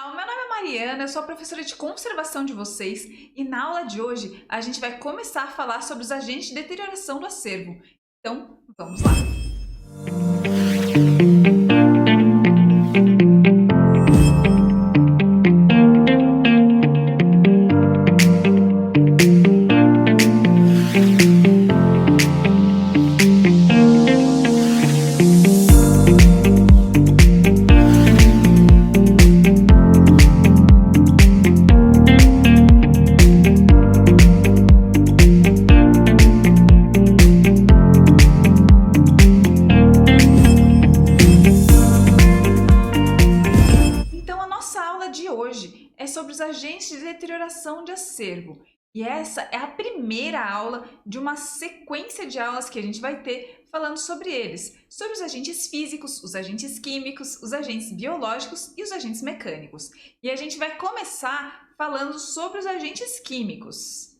pessoal, meu nome é Mariana, eu sou a professora de conservação de vocês e na aula de hoje a gente vai começar a falar sobre os agentes de deterioração do acervo. Então, vamos lá! Então, a nossa aula de hoje é sobre os agentes de deterioração de acervo. E essa é a primeira aula de uma sequência de aulas que a gente vai ter falando sobre eles, sobre os agentes físicos, os agentes químicos, os agentes biológicos e os agentes mecânicos. E a gente vai começar falando sobre os agentes químicos.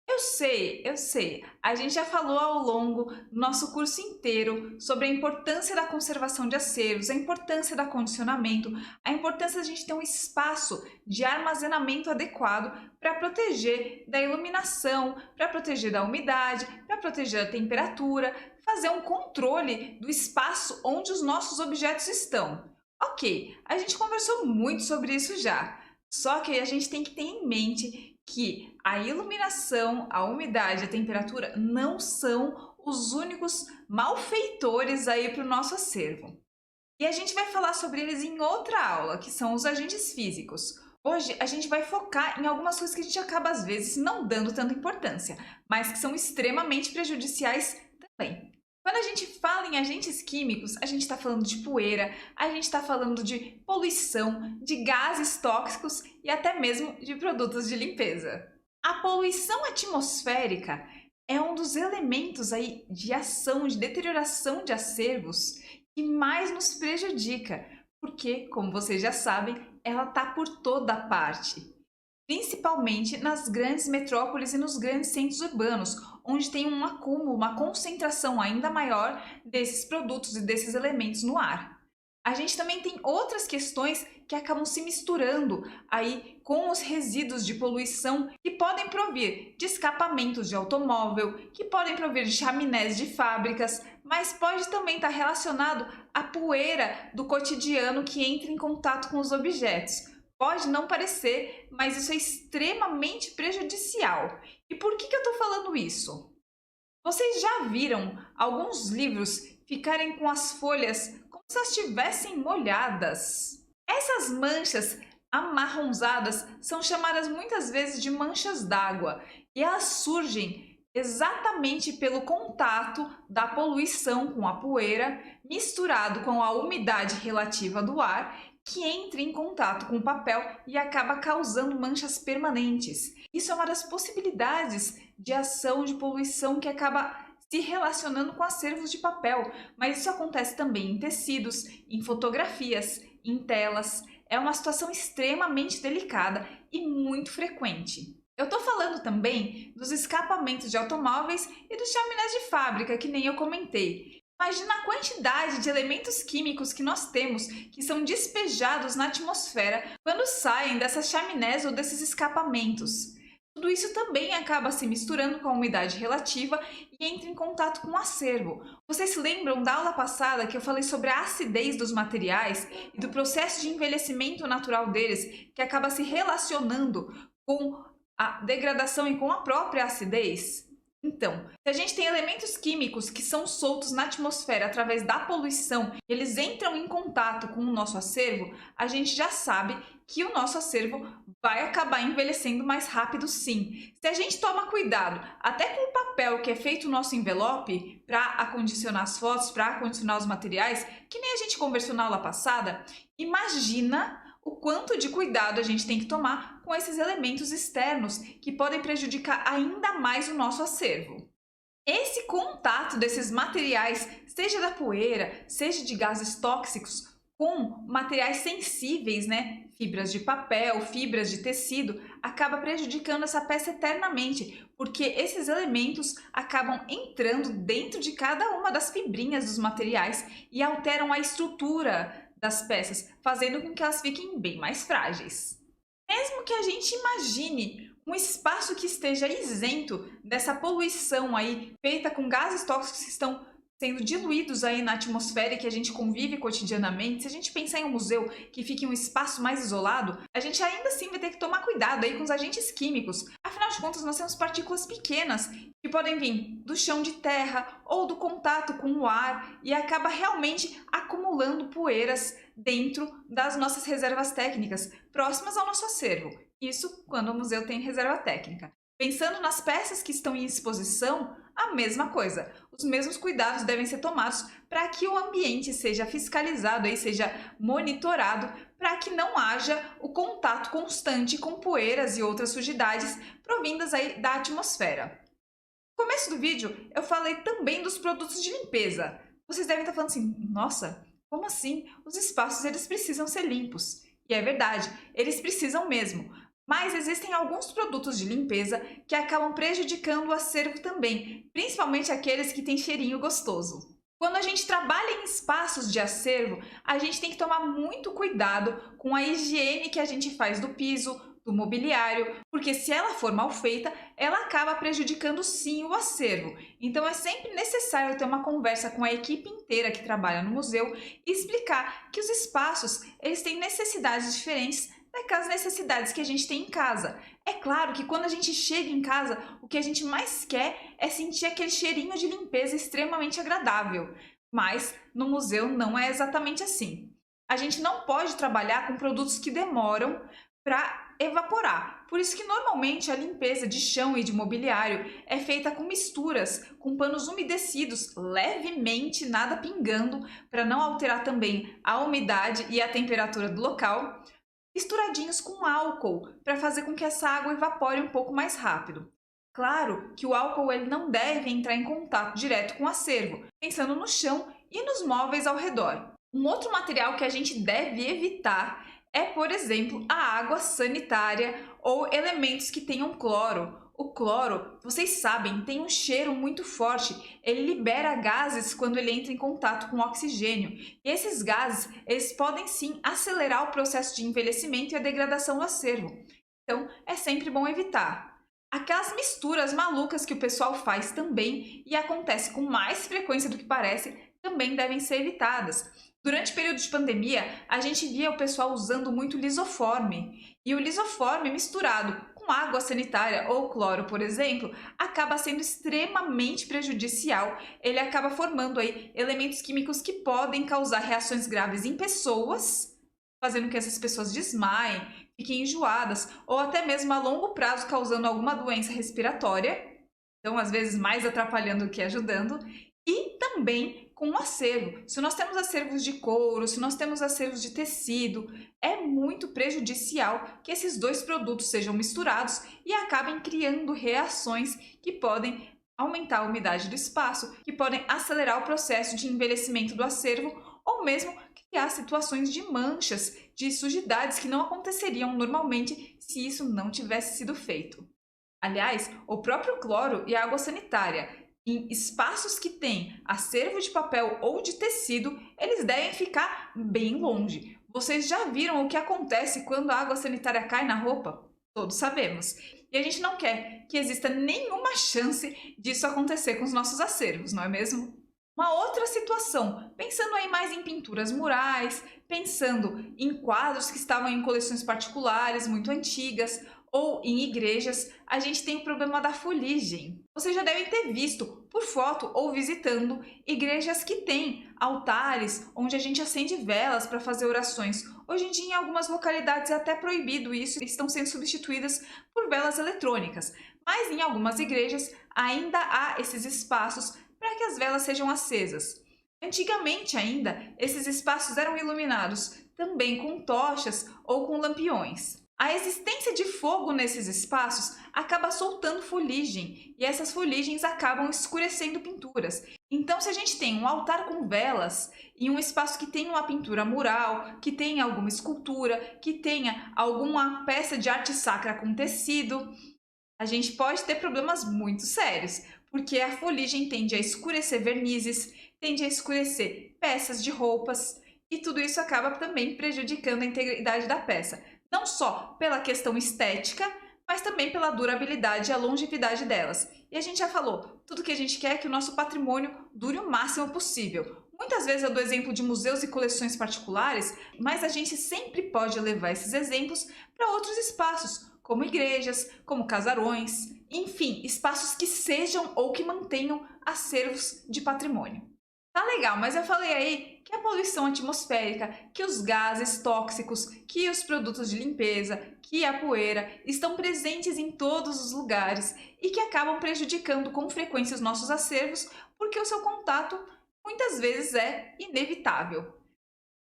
Eu sei. A gente já falou ao longo do nosso curso inteiro sobre a importância da conservação de acervos, a importância do acondicionamento, a importância de a gente ter um espaço de armazenamento adequado para proteger da iluminação, para proteger da umidade, para proteger da temperatura, fazer um controle do espaço onde os nossos objetos estão. Ok, a gente conversou muito sobre isso já, só que a gente tem que ter em mente que a iluminação, a umidade e a temperatura não são os únicos malfeitores aí para o nosso acervo. E a gente vai falar sobre eles em outra aula, que são os agentes físicos. Hoje a gente vai focar em algumas coisas que a gente acaba às vezes não dando tanta importância, mas que são extremamente prejudiciais também. Quando a gente fala em agentes químicos, a gente está falando de poeira, a gente está falando de poluição, de gases tóxicos e até mesmo de produtos de limpeza. A poluição atmosférica é um dos elementos aí de ação, de deterioração de acervos que mais nos prejudica, porque, como vocês já sabem, ela está por toda parte. Principalmente nas grandes metrópoles e nos grandes centros urbanos, onde tem um acúmulo, uma concentração ainda maior desses produtos e desses elementos no ar. A gente também tem outras questões que acabam se misturando aí com os resíduos de poluição que podem provir de escapamentos de automóvel, que podem provir de chaminés de fábricas, mas pode também estar relacionado à poeira do cotidiano que entra em contato com os objetos. Pode não parecer, mas isso é extremamente prejudicial. E por que eu estou falando isso? Vocês já viram alguns livros ficarem com as folhas como se elas estivessem molhadas? Essas manchas amarronzadas são chamadas muitas vezes de manchas d'água e elas surgem exatamente pelo contato da poluição com a poeira misturado com a umidade relativa do ar que entra em contato com o papel e acaba causando manchas permanentes. Isso é uma das possibilidades de ação de poluição que acaba se relacionando com acervos de papel, mas isso acontece também em tecidos, em fotografias, em telas. É uma situação extremamente delicada e muito frequente. Eu estou falando também dos escapamentos de automóveis e dos chaminés de fábrica, que nem eu comentei. Imagina a quantidade de elementos químicos que nós temos que são despejados na atmosfera quando saem dessas chaminés ou desses escapamentos. Tudo isso também acaba se misturando com a umidade relativa e entra em contato com o acervo. Vocês se lembram da aula passada que eu falei sobre a acidez dos materiais e do processo de envelhecimento natural deles, que acaba se relacionando com a degradação e com a própria acidez? Então, se a gente tem elementos químicos que são soltos na atmosfera através da poluição, eles entram em contato com o nosso acervo, a gente já sabe que o nosso acervo vai acabar envelhecendo mais rápido sim. Se a gente toma cuidado até com o papel que é feito no nosso envelope para acondicionar as fotos, para acondicionar os materiais, que nem a gente conversou na aula passada, imagina o quanto de cuidado a gente tem que tomar com esses elementos externos que podem prejudicar ainda mais o nosso acervo. Esse contato desses materiais, seja da poeira, seja de gases tóxicos, com materiais sensíveis, né? Fibras de papel, fibras de tecido, acaba prejudicando essa peça eternamente, porque esses elementos acabam entrando dentro de cada uma das fibrinhas dos materiais e alteram a estrutura das peças, fazendo com que elas fiquem bem mais frágeis. Mesmo que a gente imagine um espaço que esteja isento dessa poluição aí, feita com gases tóxicos que estão sendo diluídos aí na atmosfera e que a gente convive cotidianamente, se a gente pensar em um museu que fique em um espaço mais isolado, a gente ainda assim vai ter que tomar cuidado aí com os agentes químicos. Afinal de contas, nós temos partículas pequenas que podem vir do chão de terra ou do contato com o ar e acaba realmente acumulando poeiras dentro das nossas reservas técnicas, próximas ao nosso acervo. Isso quando o museu tem reserva técnica. Pensando nas peças que estão em exposição, a mesma coisa. Os mesmos cuidados devem ser tomados para que o ambiente seja fiscalizado, aí, seja monitorado, para que não haja o contato constante com poeiras e outras sujidades provindas aí da atmosfera. No começo do vídeo, eu falei também dos produtos de limpeza. Vocês devem estar falando assim, nossa, como assim? Os espaços eles precisam ser limpos. E é verdade, eles precisam mesmo. Mas existem alguns produtos de limpeza que acabam prejudicando o acervo também, principalmente aqueles que têm cheirinho gostoso. Quando a gente trabalha em espaços de acervo, a gente tem que tomar muito cuidado com a higiene que a gente faz do piso, do mobiliário, porque se ela for mal feita, ela acaba prejudicando sim o acervo. Então é sempre necessário ter uma conversa com a equipe inteira que trabalha no museu e explicar que os espaços eles têm necessidades diferentes daquelas necessidades que a gente tem em casa. É claro que quando a gente chega em casa, o que a gente mais quer é sentir aquele cheirinho de limpeza extremamente agradável. Mas no museu não é exatamente assim. A gente não pode trabalhar com produtos que demoram para evaporar. Por isso que normalmente a limpeza de chão e de mobiliário é feita com misturas, com panos umedecidos levemente, nada pingando, para não alterar também a umidade e a temperatura do local, misturadinhos com álcool, para fazer com que essa água evapore um pouco mais rápido. Claro que o álcool ele não deve entrar em contato direto com o acervo, pensando no chão e nos móveis ao redor. Um outro material que a gente deve evitar é, por exemplo, a água sanitária ou elementos que tenham cloro. O cloro, vocês sabem, tem um cheiro muito forte. Ele libera gases quando ele entra em contato com o oxigênio. E esses gases, eles podem sim acelerar o processo de envelhecimento e a degradação do acervo. Então, é sempre bom evitar. Aquelas misturas malucas que o pessoal faz também e acontece com mais frequência do que parece, também devem ser evitadas. Durante o período de pandemia, a gente via o pessoal usando muito lisoforme. E o lisoforme misturado com água sanitária ou cloro, por exemplo, acaba sendo extremamente prejudicial. Ele acaba formando aí elementos químicos que podem causar reações graves em pessoas, fazendo que essas pessoas desmaiem, fiquem enjoadas ou até mesmo a longo prazo causando alguma doença respiratória. Então, às vezes, mais atrapalhando do que ajudando. E também com o acervo. Se nós temos acervos de couro, se nós temos acervos de tecido, é muito prejudicial que esses dois produtos sejam misturados e acabem criando reações que podem aumentar a umidade do espaço, que podem acelerar o processo de envelhecimento do acervo ou mesmo criar situações de manchas, de sujidades que não aconteceriam normalmente se isso não tivesse sido feito. Aliás, o próprio cloro e a água sanitária em espaços que têm acervo de papel ou de tecido, eles devem ficar bem longe. Vocês já viram o que acontece quando a água sanitária cai na roupa? Todos sabemos. E a gente não quer que exista nenhuma chance disso acontecer com os nossos acervos, não é mesmo? Uma outra situação, pensando aí mais em pinturas murais, pensando em quadros que estavam em coleções particulares muito antigas, ou em igrejas, a gente tem o problema da fuligem. Vocês já devem ter visto por foto ou visitando igrejas que têm altares onde a gente acende velas para fazer orações. Hoje em dia, em algumas localidades é até proibido isso, estão sendo substituídas por velas eletrônicas. Mas em algumas igrejas ainda há esses espaços para que as velas sejam acesas. Antigamente ainda, esses espaços eram iluminados também com tochas ou com lampiões. A existência de fogo nesses espaços acaba soltando fuligem e essas fuligens acabam escurecendo pinturas. Então, se a gente tem um altar com velas e um espaço que tem uma pintura mural, que tenha alguma escultura, que tenha alguma peça de arte sacra com tecido, a gente pode ter problemas muito sérios, porque a fuligem tende a escurecer vernizes, tende a escurecer peças de roupas e tudo isso acaba também prejudicando a integridade da peça, não só pela questão estética, mas também pela durabilidade e a longevidade delas. E a gente já falou, tudo que a gente quer é que o nosso patrimônio dure o máximo possível. Muitas vezes eu dou exemplo de museus e coleções particulares, mas a gente sempre pode levar esses exemplos para outros espaços, como igrejas, como casarões, enfim, espaços que sejam ou que mantenham acervos de patrimônio. Tá legal, mas eu falei aí que a poluição atmosférica, que os gases tóxicos, que os produtos de limpeza, que a poeira estão presentes em todos os lugares e que acabam prejudicando com frequência os nossos acervos porque o seu contato muitas vezes é inevitável,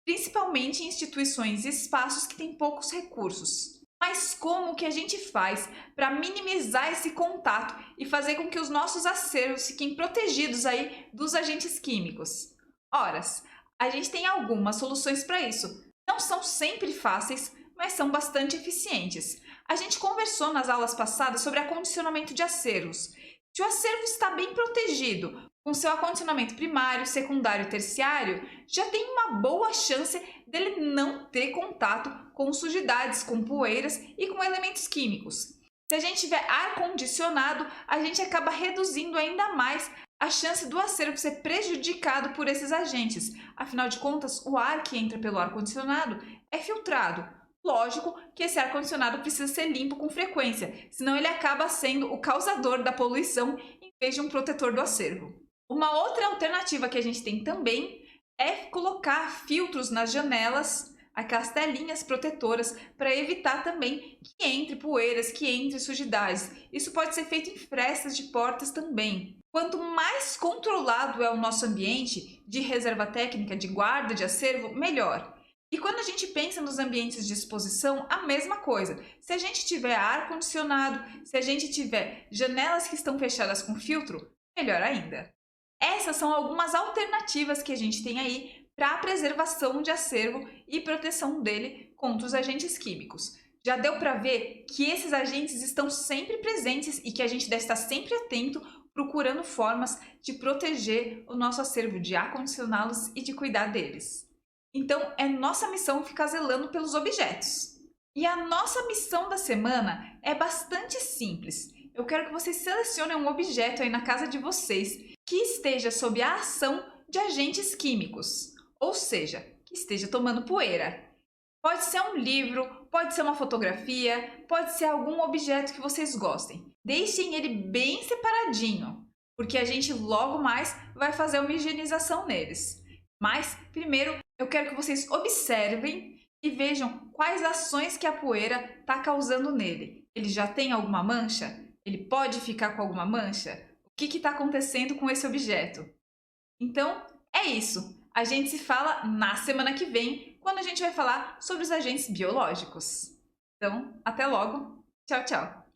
principalmente em instituições e espaços que têm poucos recursos. Mas como que a gente faz para minimizar esse contato e fazer com que os nossos acervos fiquem protegidos aí dos agentes químicos? Ora, a gente tem algumas soluções para isso. Não são sempre fáceis, mas são bastante eficientes. A gente conversou nas aulas passadas sobre acondicionamento de acervos. Se o acervo está bem protegido, com seu acondicionamento primário, secundário e terciário, já tem uma boa chance dele não ter contato com sujidades, com poeiras e com elementos químicos. Se a gente tiver ar-condicionado, a gente acaba reduzindo ainda mais a chance do acervo ser prejudicado por esses agentes. Afinal de contas, o ar que entra pelo ar-condicionado é filtrado. Lógico que esse ar-condicionado precisa ser limpo com frequência, senão ele acaba sendo o causador da poluição em vez de um protetor do acervo. Uma outra alternativa que a gente tem também é colocar filtros nas janelas, aquelas telinhas protetoras, para evitar também que entre poeiras, que entre sujidades. Isso pode ser feito em frestas de portas também. Quanto mais controlado é o nosso ambiente de reserva técnica, de guarda de acervo, melhor. E quando a gente pensa nos ambientes de exposição, a mesma coisa. Se a gente tiver ar-condicionado, se a gente tiver janelas que estão fechadas com filtro, melhor ainda. Essas são algumas alternativas que a gente tem aí para a preservação de acervo e proteção dele contra os agentes químicos. Já deu para ver que esses agentes estão sempre presentes e que a gente deve estar sempre atento, procurando formas de proteger o nosso acervo, de acondicioná-los e de cuidar deles. Então, é nossa missão ficar zelando pelos objetos. E a nossa missão da semana é bastante simples. Eu quero que vocês selecionem um objeto aí na casa de vocês que esteja sob a ação de agentes químicos, ou seja, que esteja tomando poeira. Pode ser um livro, pode ser uma fotografia, pode ser algum objeto que vocês gostem. Deixem ele bem separadinho, porque a gente logo mais vai fazer uma higienização neles. Mas, primeiro, eu quero que vocês observem e vejam quais ações que a poeira está causando nele. Ele já tem alguma mancha? Ele pode ficar com alguma mancha? O que está acontecendo com esse objeto? Então, é isso. A gente se fala na semana que vem, quando a gente vai falar sobre os agentes biológicos. Então, até logo. Tchau, tchau.